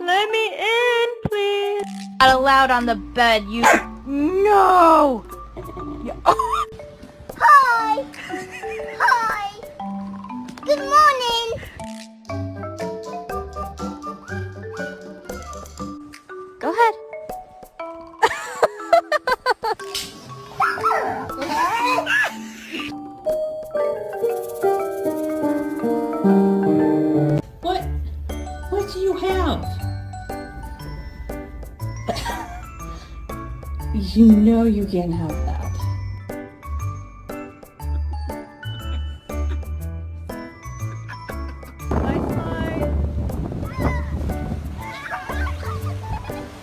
Let me in, please. Not allowed on the bed, you... No! Hi! Hi! Good morning! Go ahead. What do you have? You know you can't have that.